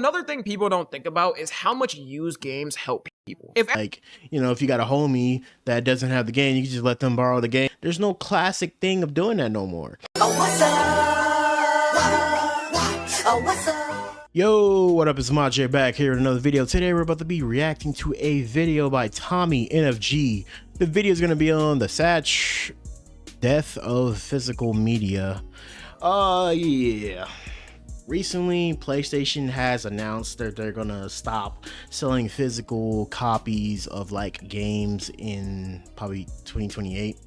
another thing people don't think about is how much used games help people. If if you got a homie that doesn't have the game, you can just let them borrow the game. There's no classic thing of doing that no more. Oh, what's up? Oh, what's up? Yo, what up? It's Maje back here in another video. Today we're about to be reacting to a video by Tommy NFG. The video is going to be on the sad death of physical media. Yeah. Recently, PlayStation has announced that they're gonna stop selling physical copies of like games in probably 2028.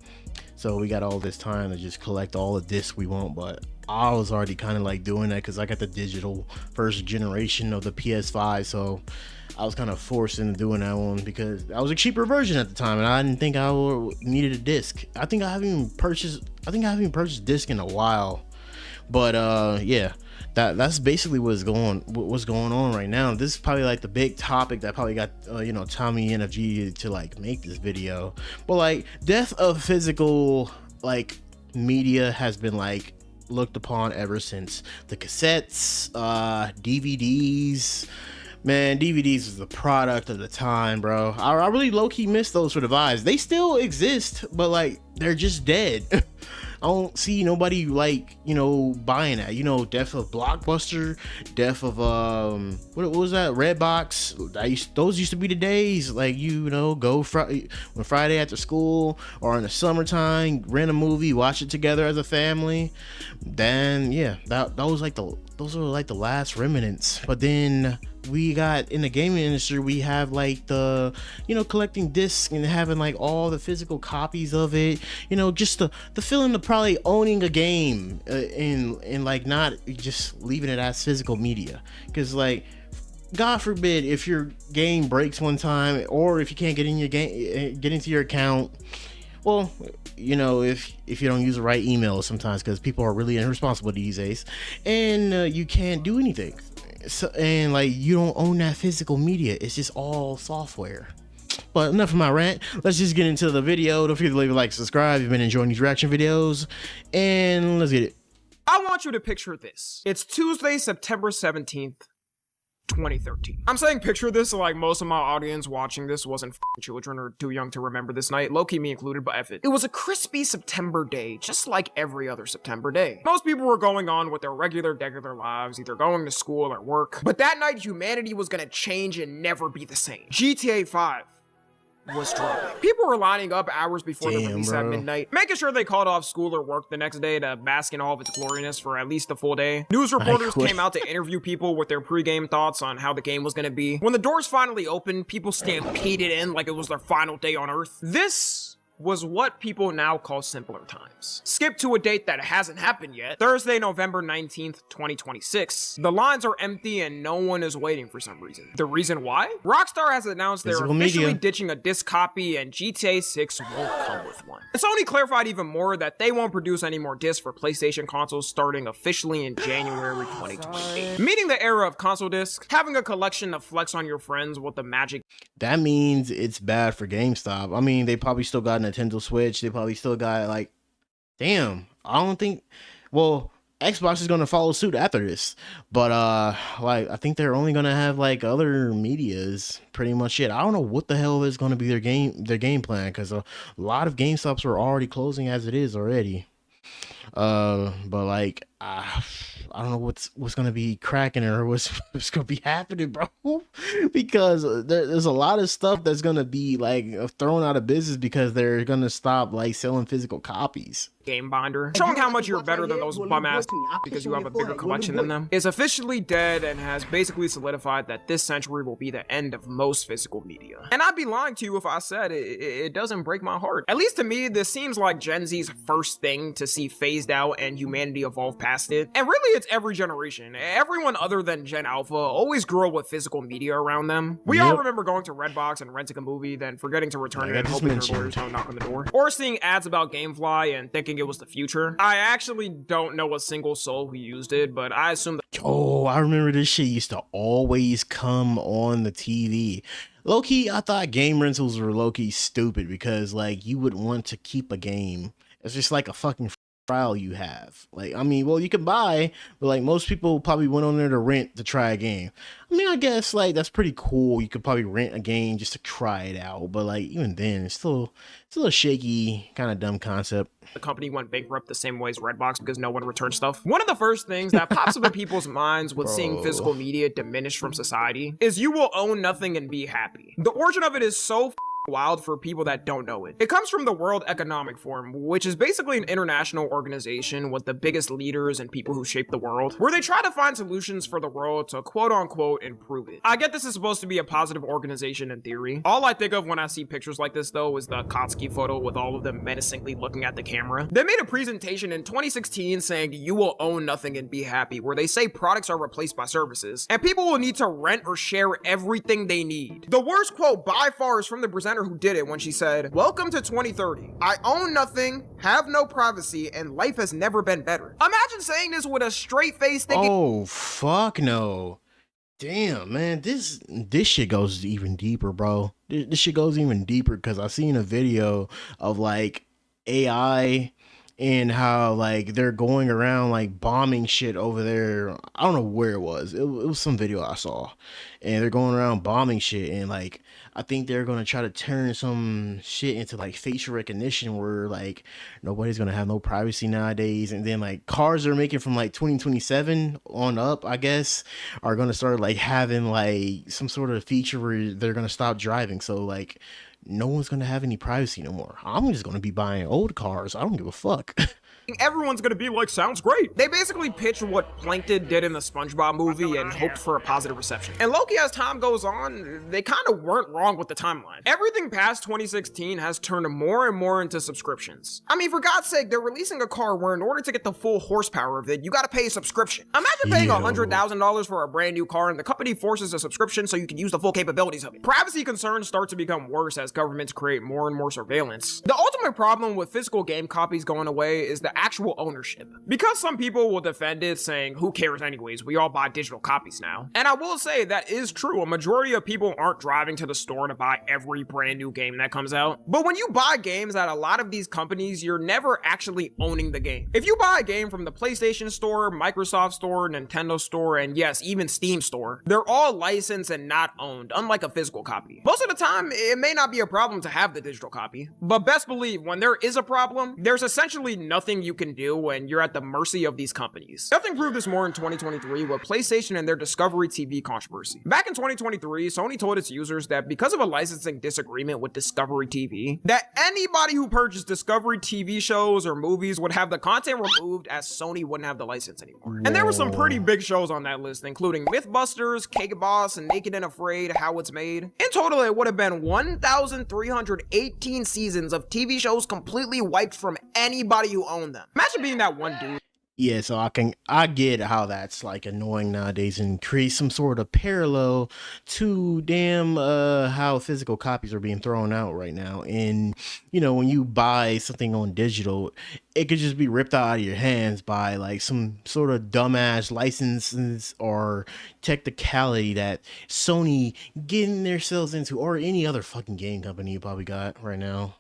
So we got all this time to just collect all the discs we want, but I was already kind of like doing that because I got the digital first generation of the PS5, so I was kind of forced into doing that one because that was a cheaper version at the time, and I didn't think I needed a disc. I think I haven't even purchased disc in a while, but yeah. That's basically what's going on right now. This is probably like the big topic that probably got Tommy NFG to like make this video. But like death of physical like media has been like looked upon ever since the cassettes, DVDs. Man, DVDs is the product of the time, bro. I really low-key miss those for the vibes. They still exist, but like they're just dead. I don't see nobody like buying that. Death of Blockbuster, death of what was that, Redbox. Those used to be the days. Like go when Friday after school or in the summertime, rent a movie, watch it together as a family. Then yeah, those are like the last remnants. But then we got in the gaming industry, we have like the collecting discs and having like all the physical copies of it, just the feeling of probably owning a game and like not just leaving it as physical media. Because like God forbid if your game breaks one time, or if you can't get into your account, well, if you don't use the right email sometimes, because people are really irresponsible these days, and you can't do anything. So, and like you don't own that physical media, it's just all software. But enough of my rant, let's just get into the video. Don't forget to leave a like, subscribe if you've been enjoying these reaction videos, and let's get it. I want you to picture this. It's Tuesday, September 17th, 2013. I'm saying picture this like most of my audience watching this wasn't children or too young to remember this night, low-key me included, but F it. It was a crispy September day, just like every other September day. Most people were going on with their regular lives, either going to school or work, but that night humanity was gonna change and never be the same. GTA 5 was dropping. People were lining up hours before the release at midnight, making sure they called off school or work the next day to bask in all of its gloriness for at least a full day. News reporters came out to interview people with their pre-game thoughts on how the game was gonna be. When the doors finally opened, people stampeded in like it was their final day on Earth. This was what people now call simpler times. Skip to a date that hasn't happened yet. Thursday, November 19th, 2026. The lines are empty and no one is waiting for some reason. The reason why? Rockstar has announced they're officially ditching a disc copy and GTA 6 won't come with one. And Sony clarified even more that they won't produce any more discs for PlayStation consoles starting officially in January 2028. Meeting the era of console discs, having a collection to flex on your friends with the magic. That means it's bad for GameStop. I mean, they probably still got Nintendo Switch. They probably still got like, damn, I don't think, well, Xbox is gonna follow suit after this, but like I think they're only gonna have like other medias, pretty much it. I don't know what the hell is gonna be their game plan, because a lot of GameStops are already closing as it is already. But like I don't know what's gonna be cracking or what's gonna be happening, bro, because there's a lot of stuff that's gonna be like thrown out of business because they're gonna stop like selling physical copies. Game binder, showing how much you're better than those bum ass because you have a bigger collection than them, is officially dead and has basically solidified that this century will be the end of most physical media. And I'd be lying to you if I said it doesn't break my heart. At least to me, this seems like Gen Z's first thing to see phased out and humanity evolve past it. And really, it's every generation. Everyone other than Gen Alpha always grew up with physical media around them. We all remember going to Redbox and renting a movie, then forgetting to return it and hoping their lawyers don't knock on the door. Or seeing ads about GameFly and thinking it was the future. I actually don't know a single soul who used it, but I assume that— oh, I remember this shit used to always come on the TV. Low-key, I thought game rentals were low-key stupid because like you would want to keep a game. It's just like a fucking trial you have. Like, I mean, well, you can buy, but like most people probably went on there to rent to try a game. I mean, I guess like that's pretty cool. You could probably rent a game just to try it out, but like even then, it's still a shaky, kind of dumb concept. The company went bankrupt the same way as Redbox because no one returned stuff. One of the first things that pops up in people's minds with seeing physical media diminish from society is you will own nothing and be happy. The origin of it is so wild for people that don't know it. It comes from the World Economic Forum, which is basically an international organization with the biggest leaders and people who shape the world, where they try to find solutions for the world to quote unquote improve it. I get this is supposed to be a positive organization in theory. All I think of when I see pictures like this though is the Kotsky photo with all of them menacingly looking at the camera. They made a presentation in 2016 saying you will own nothing and be happy, where they say products are replaced by services and people will need to rent or share everything they need. The worst quote by far is from the presenter who did it when she said, "Welcome to 2030. I own nothing, have no privacy, and life has never been better." Imagine saying this with a straight face thinking, oh, fuck no. Damn, man, this shit goes even deeper, bro. This shit goes even deeper because I seen a video of like AI and how like they're going around like bombing shit over there. I don't know where it was. It was some video I saw, and they're going around bombing shit, and like I think they're gonna try to turn some shit into like facial recognition, where like nobody's gonna have no privacy nowadays, and then like cars they're making from like 2027 on up, I guess, are gonna start like having like some sort of feature where they're gonna stop driving, so like no one's gonna have any privacy no more. I'm just gonna be buying old cars. I don't give a fuck. everyone's gonna be like, sounds great. They basically pitched what Plankton did in the SpongeBob movie and hoped for a positive reception. And low-key, as time goes on, they kind of weren't wrong with the timeline. Everything past 2016 has turned more and more into subscriptions. I mean, for God's sake, they're releasing a car where in order to get the full horsepower of it, you gotta pay a subscription. Imagine paying $100,000 for a brand new car and the company forces a subscription so you can use the full capabilities of it. Privacy concerns start to become worse as governments create more and more surveillance. The ultimate problem with physical game copies going away is the actual ownership. Because some people will defend it saying, who cares anyways, we all buy digital copies now. And I will say that is true. A majority of people aren't driving to the store to buy every brand new game that comes out. But when you buy games at a lot of these companies, you're never actually owning the game. If you buy a game from the PlayStation Store, Microsoft Store, Nintendo Store, and yes, even Steam Store, they're all licensed and not owned, unlike a physical copy. Most of the time, it may not be a problem to have the digital copy, but best believe when there is a problem, there's essentially nothing you can do when you're at the mercy of these companies. Nothing proved this more in 2023 with PlayStation and their Discovery TV controversy. Back in 2023, Sony told its users that because of a licensing disagreement with Discovery TV, that anybody who purchased Discovery TV shows or movies would have the content removed as Sony wouldn't have the license anymore. And there were some pretty big shows on that list, including Mythbusters, Cake Boss, and Naked and Afraid, How It's Made. In total, it would have been 1,318 seasons of TV shows completely wiped from anybody who owned them. Imagine being that one dude. Yeah, so I get how that's like annoying nowadays and create some sort of parallel to how physical copies are being thrown out right now. And you know, when you buy something on digital, it could just be ripped out of your hands by like some sort of dumbass licenses or technicality that Sony getting themselves into, or any other fucking game company you probably got right now.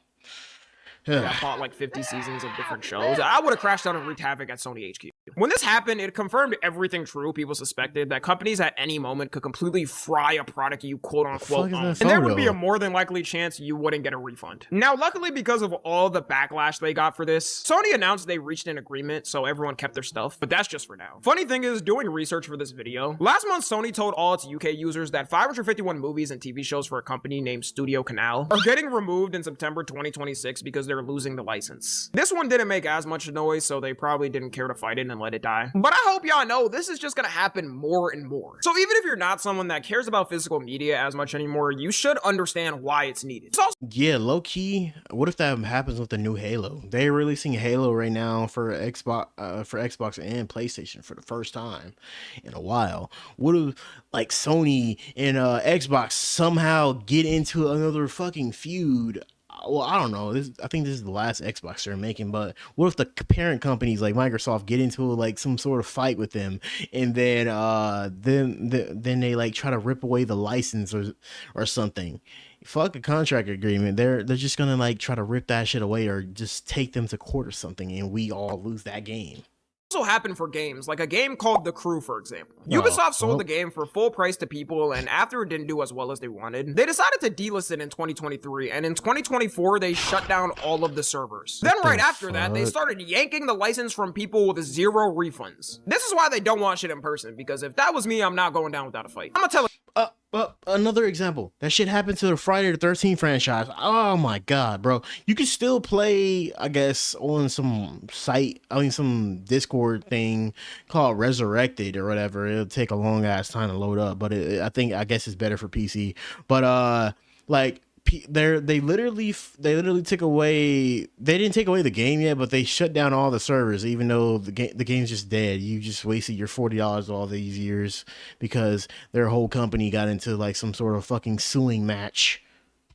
I bought like 50 seasons of different shows. I would have crashed out and wreaked havoc at Sony HQ. When this happened, it confirmed everything true people suspected, that companies at any moment could completely fry a product you quote unquote own. And there would be a more than likely chance you wouldn't get a refund. Now, luckily, because of all the backlash they got for this, Sony announced they reached an agreement, so everyone kept their stuff, but that's just for now. Funny thing is, doing research for this video, last month Sony told all its UK users that 551 movies and TV shows for a company named Studio Canal are getting removed in September 2026 because they're losing the license. This one didn't make as much noise, so they probably didn't care to fight it and let it die. But I hope y'all know this is just gonna happen more and more. So even if you're not someone that cares about physical media as much anymore, you should understand why it's needed. Yeah, low key, what if that happens with the new Halo? They're releasing Halo right now for Xbox and PlayStation for the first time in a while. What if like Sony and Xbox somehow get into another fucking feud? well, I don't know. I think this is the last Xbox they're making, but what if the parent companies like Microsoft get into like some sort of fight with them, and then they like try to rip away the license or something? Fuck a contract agreement. They're just gonna like try to rip that shit away or just take them to court or something, and we all lose that game. Also happened for games, like a game called The Crew, for example. Ubisoft sold the game for full price to people, and after it didn't do as well as they wanted, they decided to delist it in 2023, and in 2024, they shut down all of the servers. Then right after that, they started yanking the license from people with 0 refunds. This is why they don't want shit in person, because if that was me, I'm not going down without a fight. I'm gonna tell it. Another example. That shit happened to the Friday the 13th franchise. Oh my god, bro. You can still play, I guess, on some site, some Discord thing called Resurrected or whatever. It'll take a long ass time to load up, but I guess it's better for PC. But like they literally took away, they didn't take away the game yet, but they shut down all the servers, even though the game's just dead. You just wasted your $40 all these years because their whole company got into like some sort of fucking suing match.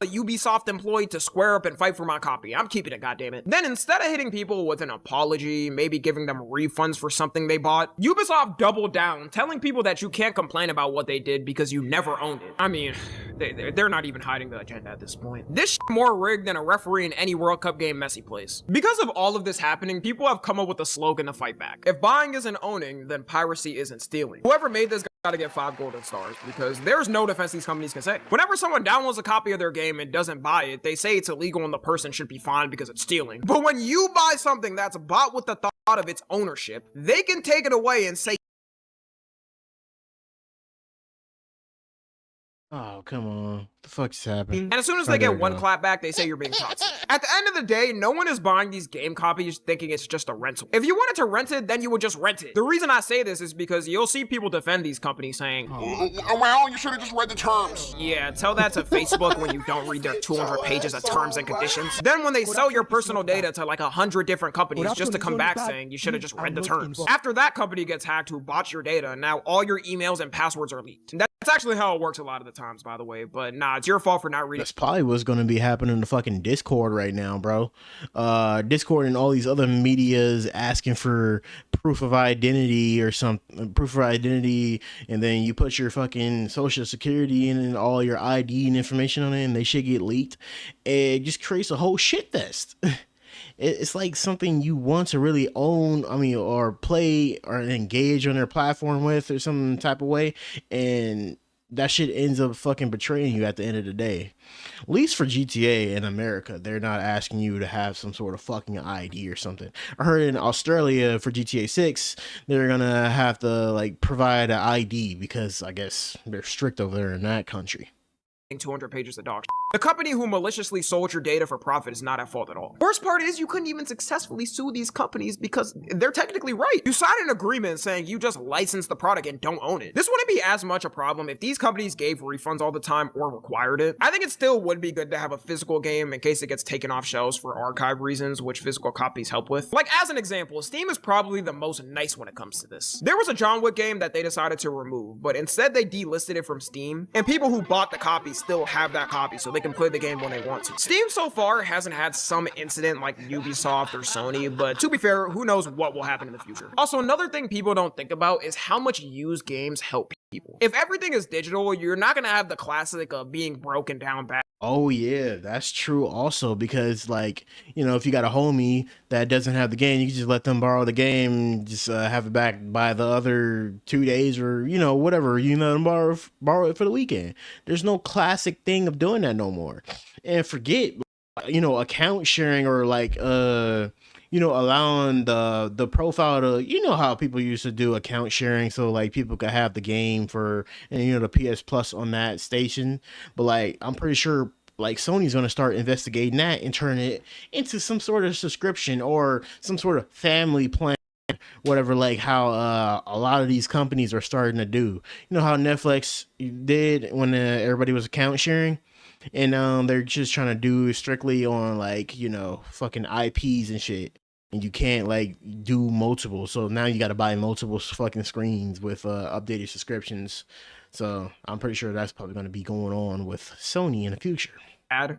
A Ubisoft employee to square up and fight for my copy. I'm keeping it, goddammit. Then instead of hitting people with an apology, maybe giving them refunds for something they bought, Ubisoft doubled down, telling people that you can't complain about what they did because you never owned it. I mean, they're not even hiding the agenda at this point. This shit more rigged than a referee in any World Cup game Messi plays. Because of all of this happening, people have come up with a slogan to fight back. If buying isn't owning, then piracy isn't stealing. Whoever made this gotta get 5 golden stars, because there's no defense these companies can say. Whenever someone downloads a copy of their game and doesn't buy it, they say it's illegal and the person should be fined because it's stealing. But when you buy something that's bought with the thought of its ownership, they can take it away and say, oh, come on. The fuck's happening? and as soon as they get one clap back, they say you're being toxic. At the end of the day, no one is buying these game copies thinking it's just a rental. If you wanted to rent it, then you would just rent it. The reason I say this is because you'll see people defend these companies saying, well, you should have just read the terms. Yeah, tell that to Facebook when you don't read their 200 pages of terms and conditions. Then when they sell your personal data to like 100 different companies just to come back saying you should have just read the terms. After that company gets hacked who bought your data, now all your emails and passwords are leaked. That's actually how it works a lot of the times, by the way, but nah, it's your fault for not reading. That's probably what's going to be happening to fucking Discord right now, bro. Discord and all these other medias asking for proof of identity or something, and then you put your fucking social security in and all your ID and information on it, and they should get leaked. It just creates a whole shit fest. It's like something you want to really own, or play or engage on their platform with or some type of way, and that shit ends up fucking betraying you at the end of the day. At least for GTA in America, they're not asking you to have some sort of fucking ID or something. I heard in Australia for GTA 6, they're gonna have to like provide an ID because I guess they're strict over there in that country. 200 pages of dog shit. The company who maliciously sold your data for profit is not at fault at all. Worst part is you couldn't even successfully sue these companies because they're technically right. You signed an agreement saying you just licensed the product and don't own it. This wouldn't be as much a problem if these companies gave refunds all the time or required it. I think it still would be good to have a physical game in case it gets taken off shelves for archive reasons, which physical copies help with. Like as an example, Steam is probably the most nice when it comes to this. There was a John Wick game that they decided to remove, but instead they delisted it from Steam, and people who bought the copy still have that copy so they can play the game when they want to. Steam so far hasn't had some incident like Ubisoft or Sony, but to be fair, who knows what will happen in the future. Also, another thing people don't think about is how much used games help people. If everything is digital, you're not gonna have the classic of being broken down bad. Oh yeah, that's true also, because like, if you got a homie that doesn't have the game, you can just let them borrow the game, just have it back by the other 2 days or, whatever, let them borrow it for the weekend. There's no classic thing of doing that no more. And forget, account sharing or like, allowing the profile to, how people used to do account sharing so like people could have the game for, and the PS Plus on that station. But like, I'm pretty sure like Sony's going to start investigating that and turn it into some sort of subscription or some sort of family plan, whatever, like how a lot of these companies are starting to do. You know how Netflix did when everybody was account sharing? And they're just trying to do strictly on like, fucking IPs and shit. And you can't like do multiple. So now you got to buy multiple fucking screens with updated subscriptions. So I'm pretty sure that's probably going to be going on with Sony in the future.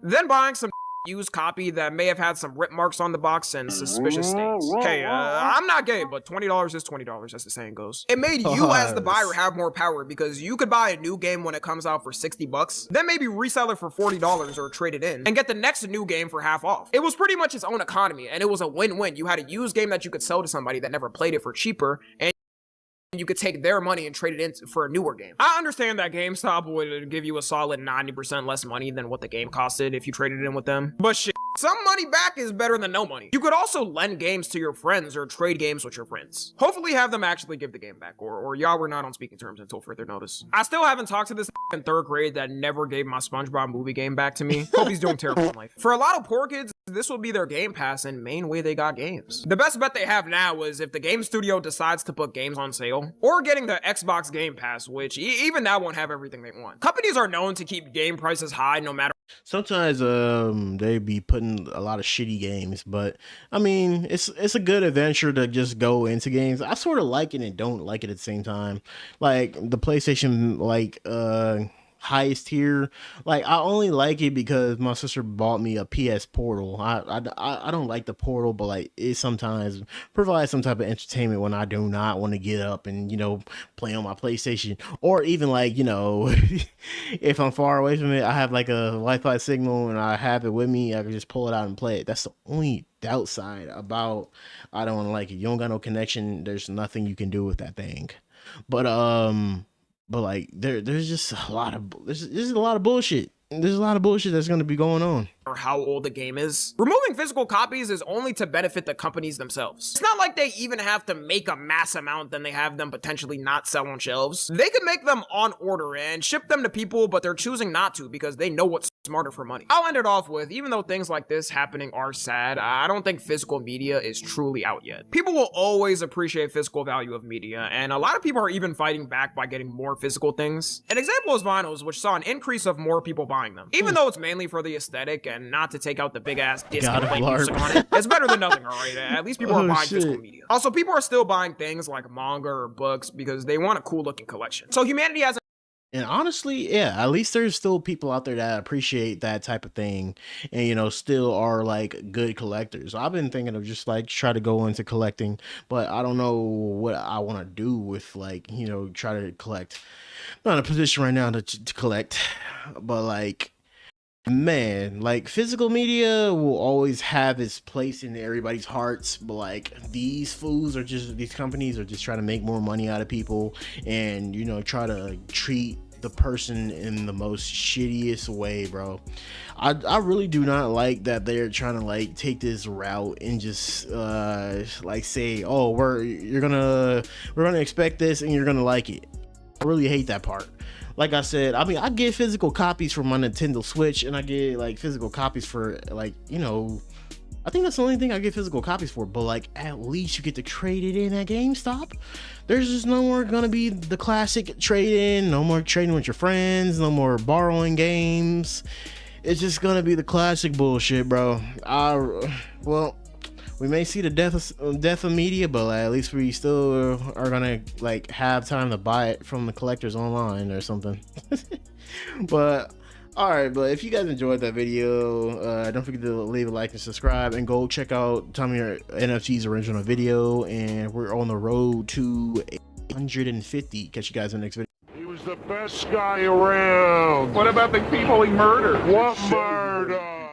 Then buying some used copy that may have had some rip marks on the box and suspicious stains. Hey, I'm not gay, but $20 is $20, as the saying goes. It made you as the buyer have more power because you could buy a new game when it comes out for $60, then maybe resell it for $40 or trade it in and get the next new game for half off. It was pretty much its own economy, and it was a win-win. You had a used game that you could sell to somebody that never played it for cheaper, and you could take their money and trade it in for a newer game. I understand that GameStop would give you a solid 90% less money than what the game costed if you traded it in with them. But shit, some money back is better than no money. You could also lend games to your friends or trade games with your friends. Hopefully have them actually give the game back, or y'all were not on speaking terms until further notice. I still haven't talked to this in 3rd grade that never gave my SpongeBob movie game back to me. Hope he's doing terrible in life. For a lot of poor kids, this will be their Game Pass and main way they got games. The best bet they have now is if the game studio decides to put games on sale, or getting the Xbox Game Pass, which even that won't have everything they want. Companies are known to keep game prices high no matter. Sometimes they be putting a lot of shitty games, but I mean it's a good adventure to just go into games. I sort of like it and don't like it at the same time. Like the PlayStation highest tier, like I only like it because my sister bought me a PS Portal. I don't like the Portal, but like it sometimes provides some type of entertainment when I do not want to get up and, you know, play on my PlayStation, or even like, you know, if I'm far away from it, I have like a Wi-Fi signal and I have it with me, I can just pull it out and play it. That's the only downside about I don't like it. You don't got no connection, there's nothing you can do with that thing. But like there's just a lot of there's a lot of bullshit. There's a lot of bullshit that's going to be going on. Or how old the game is. Removing physical copies is only to benefit the companies themselves. It's not like they even have to make a mass amount than they have them potentially not sell on shelves. They could make them on order and ship them to people, but they're choosing not to because they know what's smarter for money. I'll end it off with, even though things like this happening are sad, I don't think physical media is truly out yet. People will always appreciate physical value of media, and a lot of people are even fighting back by getting more physical things. An example is vinyls, which saw an increase of more people buying them. Even though it's mainly for the aesthetic and not to take out the big ass disc and play music on it, it's better than nothing, alright? At least people are buying physical media. Also, people are still buying things like manga or books because they want a cool looking collection. So humanity has. And honestly, yeah, at least there's still people out there that appreciate that type of thing and, you know, still are like good collectors. I've been thinking of just like try to go into collecting, but I don't know what I want to do with, like, you know, try to collect. I'm not in a position right now to collect, but like, man, like physical media will always have its place in everybody's hearts, but like these companies are just trying to make more money out of people and, you know, try to treat the person in the most shittiest way, bro. I really do not like that they're trying to like take this route and just like say, oh, we're gonna expect this and you're gonna like it. I really hate that part. Like I said, I mean, I get physical copies for my Nintendo Switch, and I get like physical copies for, like, you know, I think that's the only thing I get physical copies for. But like, at least you get to trade it in at GameStop. There's just no more gonna be the classic trade-in, no more trading with your friends, no more borrowing games. It's just gonna be the classic bullshit, bro. Well, we may see the death of media, but at least we still are gonna like have time to buy it from the collectors online or something. But all right, but if you guys enjoyed that video, don't forget to leave a like and subscribe, and go check out Tommy NFT's original video. And we're on the road to 150. Catch you guys in the next video. He was the best guy around. What about the people he murdered? What murder?